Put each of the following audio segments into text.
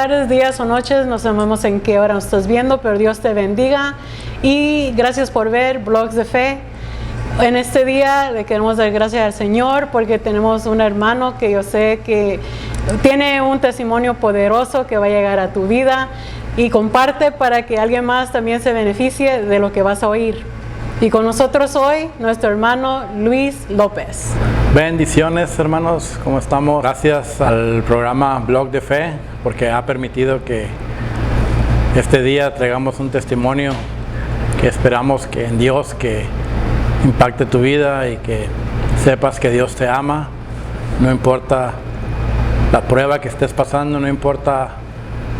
tardes, días o noches, no sabemos en qué hora nos estás viendo, pero Dios te bendiga y gracias por ver Blogs de Fe. En este día le queremos dar gracias al Señor porque tenemos un hermano que yo sé que tiene un testimonio poderoso que va a llegar a tu vida y comparte para que alguien más también se beneficie de lo que vas a oír. Y con nosotros hoy, nuestro hermano Luis López. Bendiciones, hermanos, ¿cómo estamos? Gracias al programa Blog de Fe porque ha permitido que este día traigamos un testimonio que esperamos que en Dios que impacte tu vida y que sepas que Dios te ama. No importa la prueba que estés pasando, no importa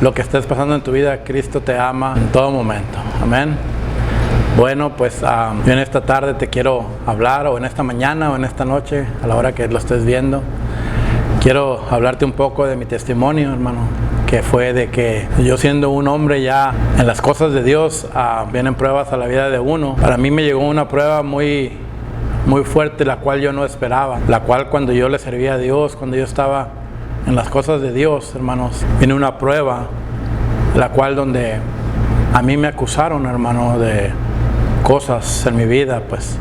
lo que estés pasando en tu vida, Cristo te ama en todo momento. Amén. Bueno, pues yo en esta tarde te quiero hablar, o en esta mañana, o en esta noche, a la hora que lo estés viendo. Quiero hablarte un poco de mi testimonio, hermano, que fue de que yo siendo un hombre ya en las cosas de Dios, vienen pruebas a la vida de uno. Para mí me llegó una prueba muy fuerte, la cual yo no esperaba, la cual cuando yo le servía a Dios, cuando yo estaba en las cosas de Dios, hermanos, viene una prueba, la cual donde a mí me acusaron, hermano, de cosas en mi vida, pues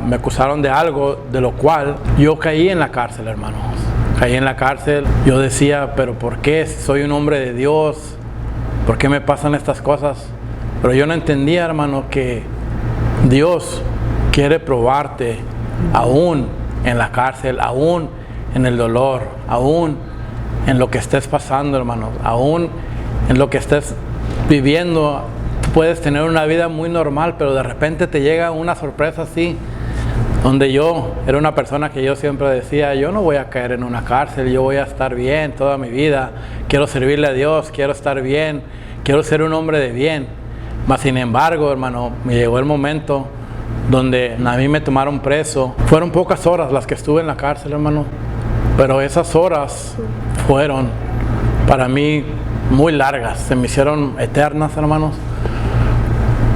me acusaron de algo de lo cual yo caí en la cárcel, hermanos. Caí en la cárcel. Yo decía, pero ¿por qué? Si soy un hombre de Dios, ¿por qué me pasan estas cosas? Pero yo no entendía, hermano, que Dios quiere probarte aún en la cárcel, aún en el dolor, aún en lo que estés pasando, hermanos, aún en lo que estés viviendo. Puedes tener una vida muy normal, pero de repente te llega una sorpresa así, donde yo era una persona que yo siempre decía, yo no voy a caer en una cárcel, yo voy a estar bien toda mi vida, quiero servirle a Dios, quiero estar bien, quiero ser un hombre de bien. Mas sin embargo, hermano, me llegó el momento donde a mí me tomaron preso. Fueron pocas horas las que estuve en la cárcel, hermano, pero esas horas fueron para mí muy largas, se me hicieron eternas, hermanos.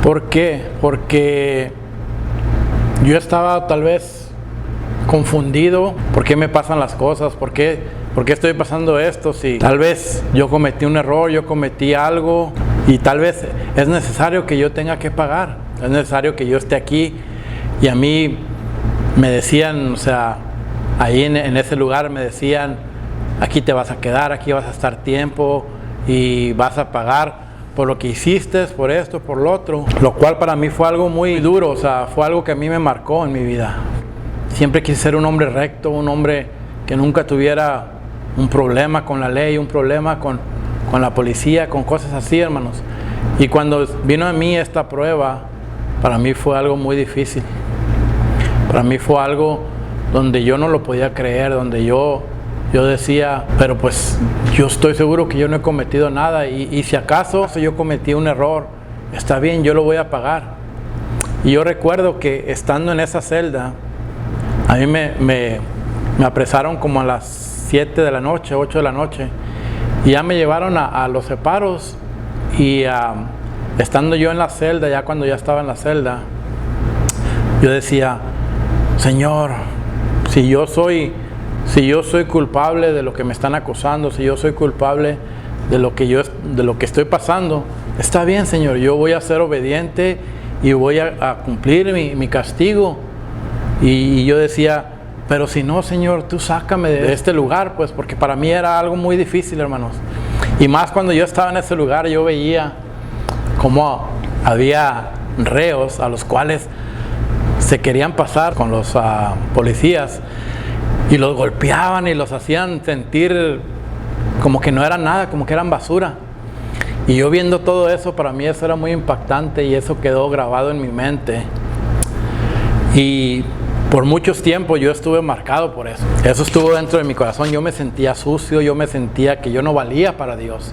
¿Por qué? Porque yo estaba tal vez confundido. ¿Por qué me pasan las cosas? ¿Por qué estoy pasando esto? Si tal vez yo cometí un error, yo cometí algo y tal vez es necesario que yo tenga que pagar. Es necesario que yo esté aquí. Y a mí me decían, o sea, ahí en ese lugar me decían, aquí te vas a quedar, aquí vas a estar tiempo y vas a pagar por lo que hiciste, por esto, por lo otro, lo cual para mí fue algo muy duro, o sea, fue algo que a mí me marcó en mi vida. Siempre quise ser un hombre recto, un hombre que nunca tuviera un problema con la ley, un problema con la policía, con cosas así, hermanos. Y cuando vino a mí esta prueba, para mí fue algo muy difícil. Para mí fue algo donde yo no lo podía creer, donde yo decía, pero pues yo estoy seguro que yo no he cometido nada y si acaso yo cometí un error, está bien, yo lo voy a pagar. Y yo recuerdo que estando en esa celda, a mí me apresaron como a las 7 de la noche, 8 de la noche, y ya me llevaron a los separos y estando yo en la celda, ya cuando ya estaba en la celda, yo decía, Señor, si yo soy culpable de lo que me están acusando, si yo soy culpable de lo que estoy pasando, está bien, Señor, yo voy a ser obediente y voy a cumplir mi castigo. Y yo decía, pero si no, Señor, tú sácame de este lugar, pues, porque para mí era algo muy difícil, hermanos. Y más cuando yo estaba en ese lugar, yo veía cómo había reos a los cuales se querían pasar con los policías y los golpeaban y los hacían sentir como que no eran nada, como que eran basura. Y yo viendo todo eso, para mí eso era muy impactante y eso quedó grabado en mi mente. Y por muchos tiempos yo estuve marcado por eso. Eso estuvo dentro de mi corazón. Yo me sentía sucio, yo me sentía que yo no valía para Dios.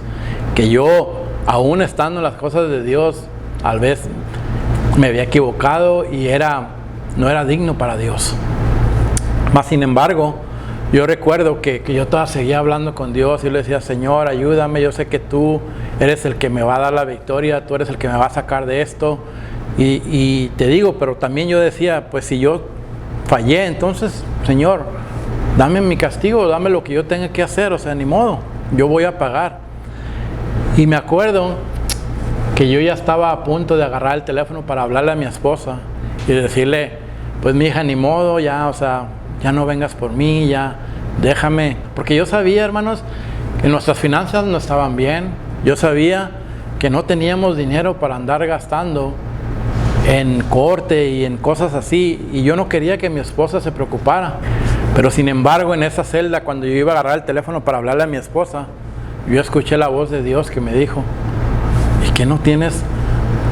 Que yo, aún estando en las cosas de Dios, tal vez me había equivocado y no era digno para Dios. Mas sin embargo, yo recuerdo que yo todavía seguía hablando con Dios y le decía, Señor, ayúdame, yo sé que tú eres el que me va a dar la victoria, tú eres el que me va a sacar de esto. Y te digo, pero también yo decía, pues si yo fallé, entonces, Señor, dame mi castigo, dame lo que yo tenga que hacer, o sea, ni modo. yo voy a pagar. Y me acuerdo que yo ya estaba a punto de agarrar el teléfono para hablarle a mi esposa y decirle, pues mi hija, ni modo, ya, o sea, ya no vengas por mí, ya, déjame. Porque yo sabía, hermanos, que nuestras finanzas no estaban bien. Yo sabía que no teníamos dinero para andar gastando en corte y en cosas así, y yo no quería que mi esposa se preocupara. Pero sin embargo, en esa celda, cuando yo iba a agarrar el teléfono para hablarle a mi esposa, yo escuché la voz de Dios que me dijo, ¿y qué no tienes,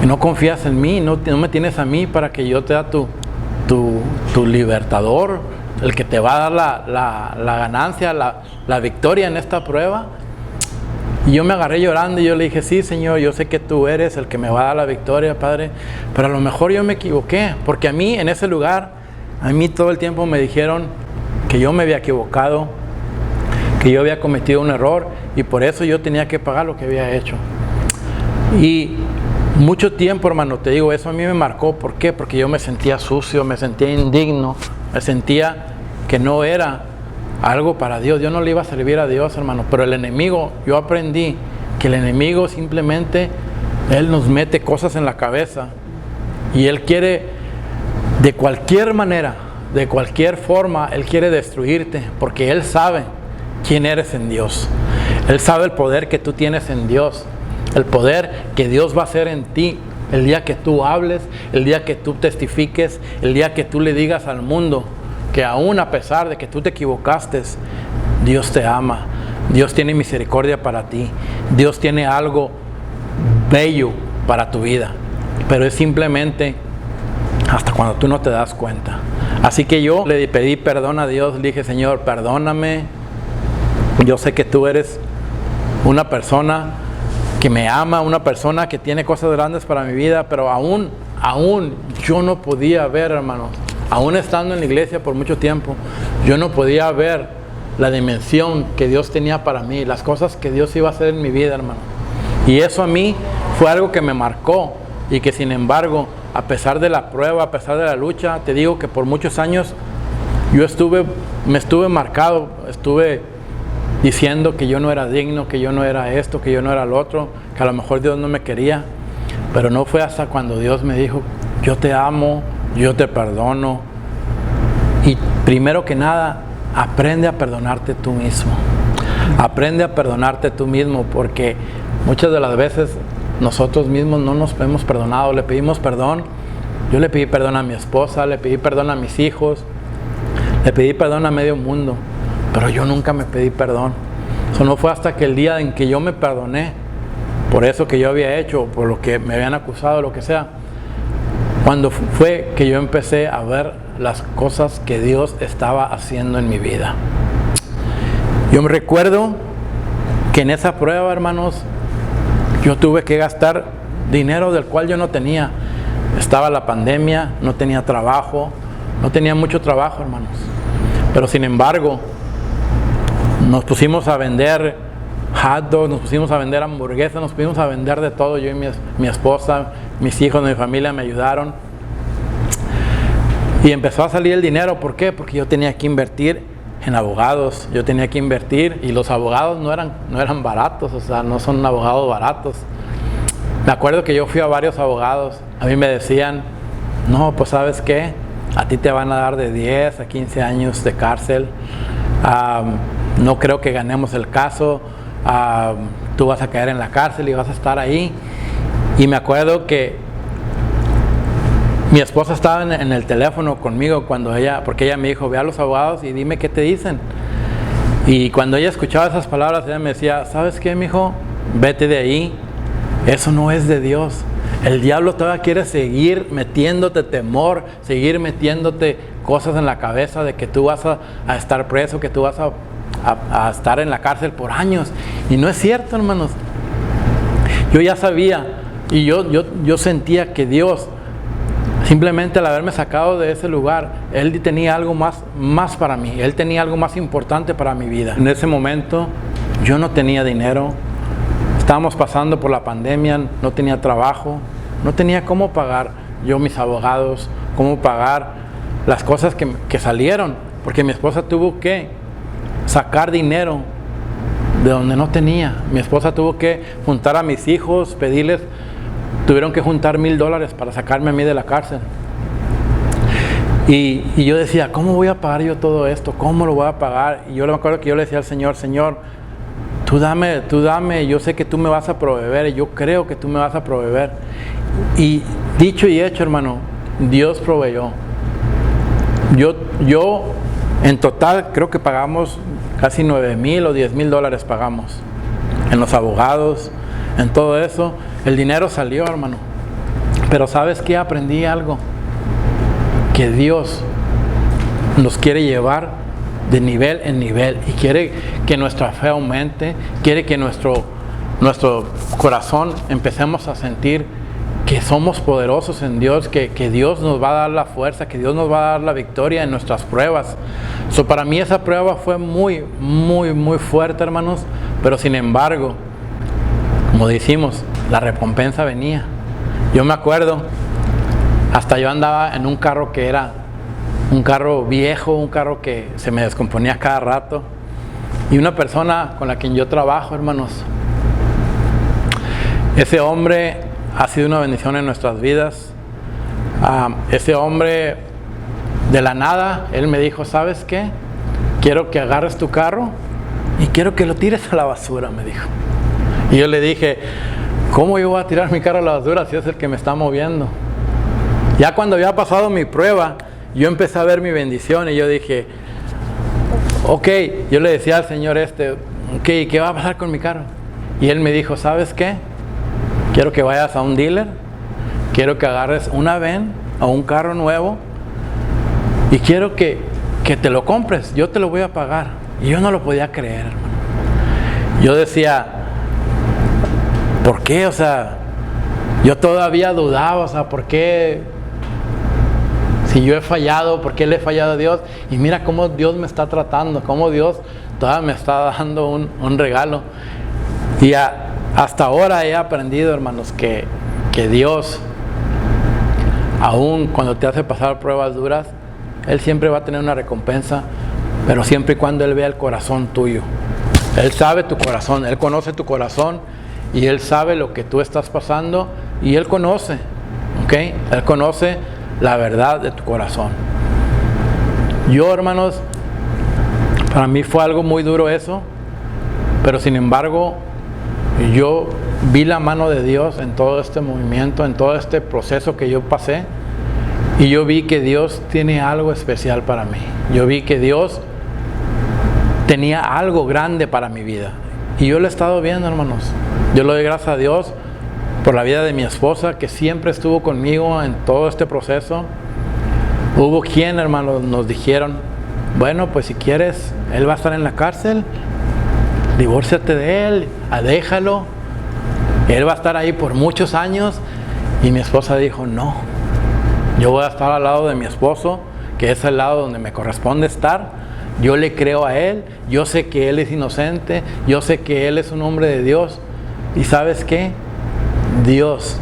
no confías en mí, no me tienes a mí para que yo te da tu libertador, el que te va a dar la ganancia, la victoria en esta prueba? Y yo me agarré llorando y yo le dije, sí, Señor, yo sé que tú eres el que me va a dar la victoria, Padre, pero a lo mejor yo me equivoqué, porque a mí en ese lugar, a mí todo el tiempo me dijeron que yo me había equivocado, que yo había cometido un error y por eso yo tenía que pagar lo que había hecho. Y mucho tiempo, hermano, te digo, eso a mí me marcó. ¿Por qué? Porque yo me sentía sucio, me sentía indigno, me sentía que no era algo para Dios. Yo no le iba a servir a Dios, hermano. Pero el enemigo, yo aprendí que el enemigo simplemente, él nos mete cosas en la cabeza y él quiere de cualquier manera, de cualquier forma, él quiere destruirte, porque él sabe quién eres en Dios. Él sabe el poder que tú tienes en Dios, el poder que Dios va a hacer en ti el día que tú hables, el día que tú testifiques, el día que tú le digas al mundo que aún a pesar de que tú te equivocaste, Dios te ama, Dios tiene misericordia para ti, Dios tiene algo bello para tu vida, pero es simplemente hasta cuando tú no te das cuenta. Así que yo le pedí perdón a Dios, le dije, Señor, perdóname, yo sé que tú eres una persona que me ama, una persona que tiene cosas grandes para mi vida, pero aún yo no podía ver, hermanos, aún estando en la iglesia por mucho tiempo, yo no podía ver la dimensión que Dios tenía para mí, las cosas que Dios iba a hacer en mi vida, hermano. Y eso a mí fue algo que me marcó y que sin embargo, a pesar de la prueba, a pesar de la lucha, te digo que por muchos años me estuve marcado, estuve diciendo que yo no era digno, que yo no era esto, que yo no era lo otro, que a lo mejor Dios no me quería, pero no fue hasta cuando Dios me dijo, yo te amo, yo te perdono. Y primero que nada, aprende a perdonarte tú mismo. Aprende a perdonarte tú mismo, porque muchas de las veces nosotros mismos no nos hemos perdonado, le pedimos perdón. Yo le pedí perdón a mi esposa, le pedí perdón a mis hijos, le pedí perdón a medio mundo, pero yo nunca me pedí perdón. Eso no fue hasta que el día en que yo me perdoné por eso que yo había hecho, por lo que me habían acusado, lo que sea, cuando fue que yo empecé a ver las cosas que Dios estaba haciendo en mi vida. Yo me recuerdo que en esa prueba, hermanos, yo tuve que gastar dinero del cual yo no tenía. Estaba la pandemia, no tenía trabajo, no tenía mucho trabajo, hermanos. Pero sin embargo, nos pusimos a vender hot dogs, nos pusimos a vender hamburguesas, nos pusimos a vender de todo. Yo y mi esposa, mis hijos, mi familia me ayudaron. Y empezó a salir el dinero. ¿Por qué? Porque yo tenía que invertir en abogados. Yo tenía que invertir y los abogados no eran baratos, o sea, no son abogados baratos. Me acuerdo que yo fui a varios abogados. A mí me decían, no, pues ¿sabes qué? A ti te van a dar de 10 a 15 años de cárcel. No creo que ganemos el caso. Tú vas a caer en la cárcel y vas a estar ahí. Y me acuerdo que mi esposa estaba en el teléfono conmigo porque ella me dijo, ve a los abogados y dime qué te dicen. Y cuando ella escuchaba esas palabras, ella me decía, ¿sabes qué, mijo? Vete de ahí. Eso no es de Dios. El diablo todavía quiere seguir metiéndote temor, seguir metiéndote cosas en la cabeza de que tú vas a estar preso, que tú vas a estar en la cárcel por años. Y no es cierto, hermanos. Yo ya sabía y yo sentía que Dios, simplemente al haberme sacado de ese lugar, Él tenía algo más para mí. Él tenía algo más importante para mi vida. En ese momento yo no tenía dinero. Estábamos pasando por la pandemia, no tenía trabajo, no tenía cómo pagar yo mis abogados, cómo pagar las cosas que salieron, porque mi esposa tuvo que sacar dinero de donde no tenía. Mi esposa tuvo que juntar a mis hijos, pedirles, tuvieron que juntar $1,000 para sacarme a mí de la cárcel. Y yo decía, ¿cómo voy a pagar yo todo esto? ¿Cómo lo voy a pagar? Y yo me acuerdo que yo le decía al Señor, Señor, tú dame, yo sé que tú me vas a proveer, yo creo que tú me vas a proveer. Y dicho y hecho, hermano, Dios proveyó. Yo en total creo que pagamos casi $9,000 o $10,000 pagamos. En los abogados, en todo eso. El dinero salió, hermano. Pero ¿sabes qué? Aprendí algo. Que Dios nos quiere llevar de nivel en nivel y quiere que nuestra fe aumente, quiere que nuestro corazón empecemos a sentir que somos poderosos en Dios, que Dios nos va a dar la fuerza, que Dios nos va a dar la victoria en nuestras pruebas. Para mí esa prueba fue muy, muy, muy fuerte, hermanos, pero sin embargo, como decimos, la recompensa venía. Yo me acuerdo, hasta yo andaba en un carro que era un carro viejo, un carro que se me descomponía cada rato. Y una persona con la que yo trabajo, hermanos, ese hombre ha sido una bendición en nuestras vidas. Ese hombre, de la nada, él me dijo, ¿sabes qué? Quiero que agarres tu carro y quiero que lo tires a la basura, me dijo. Y yo le dije, ¿cómo yo voy a tirar mi carro a la basura si es el que me está moviendo? Ya cuando había pasado mi prueba, yo empecé a ver mi bendición y yo dije, ok, yo le decía al Señor ok, ¿qué va a pasar con mi carro? Y él me dijo, ¿sabes qué? Quiero que vayas a un dealer, quiero que agarres una van o un carro nuevo y quiero que te lo compres, yo te lo voy a pagar. Y yo no lo podía creer, hermano. Yo decía, ¿por qué? O sea, yo todavía dudaba, o sea, ¿por qué? Si yo he fallado, ¿por qué le he fallado a Dios? Y mira cómo Dios me está tratando, cómo Dios todavía me está dando un regalo. Y hasta ahora he aprendido, hermanos, que Dios, aun cuando te hace pasar pruebas duras, Él siempre va a tener una recompensa, pero siempre y cuando Él vea el corazón tuyo. Él sabe tu corazón, Él conoce tu corazón y Él sabe lo que tú estás pasando y Él conoce, ¿ok? Él conoce la verdad de tu corazón. Yo, hermanos, para mí fue algo muy duro eso, pero sin embargo, yo vi la mano de Dios en todo este movimiento, en todo este proceso que yo pasé, y yo vi que Dios tiene algo especial para mí. Yo vi que Dios tenía algo grande para mi vida, y yo lo he estado viendo, hermanos. Yo le doy gracias a Dios por la vida de mi esposa, que siempre estuvo conmigo en todo este proceso. Hubo quien, hermanos, nos dijeron, bueno, pues si quieres, él va a estar en la cárcel, divórciate de él, déjalo, él va a estar ahí por muchos años. Y mi esposa dijo, no, yo voy a estar al lado de mi esposo, que es el lado donde me corresponde estar. Yo le creo a él, yo sé que él es inocente, yo sé que él es un hombre de Dios. ¿Y sabes qué? Dios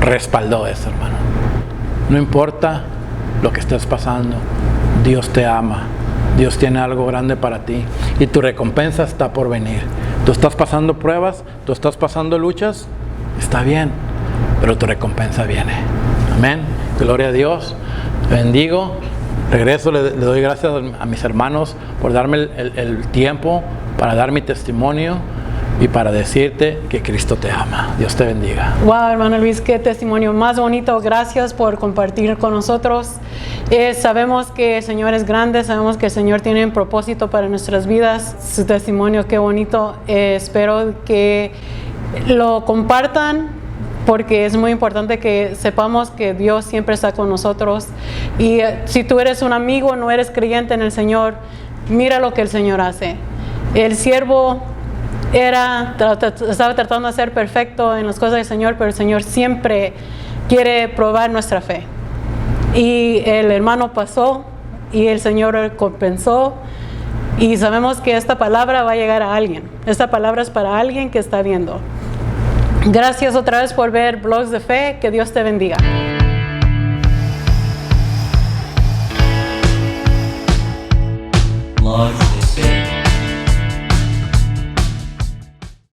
respaldó eso, hermano. No importa lo que estés pasando, Dios te ama. Dios tiene algo grande para ti y tu recompensa está por venir. Tú estás pasando pruebas, tú estás pasando luchas, está bien, pero tu recompensa viene. Amén. Gloria a Dios. Te bendigo. Regreso, le doy gracias a mis hermanos por darme el tiempo para dar mi testimonio y para decirte que Cristo te ama. Dios te bendiga. Wow, hermano Luis, qué testimonio más bonito. Gracias por compartir con nosotros. Sabemos que el Señor es grande, sabemos que el Señor tiene un propósito para nuestras vidas. Su testimonio, qué bonito. Espero que lo compartan, porque es muy importante que sepamos que Dios siempre está con nosotros. Y si tú eres un amigo, no eres creyente en el Señor, mira lo que el Señor hace. El siervo estaba tratando de ser perfecto en las cosas del Señor, pero el Señor siempre quiere probar nuestra fe. Y el hermano pasó y el Señor compensó, y sabemos que esta palabra va a llegar a alguien. Esta palabra es para alguien que está viendo. Gracias otra vez por ver Blogs de Fe. Que Dios te bendiga. Blogs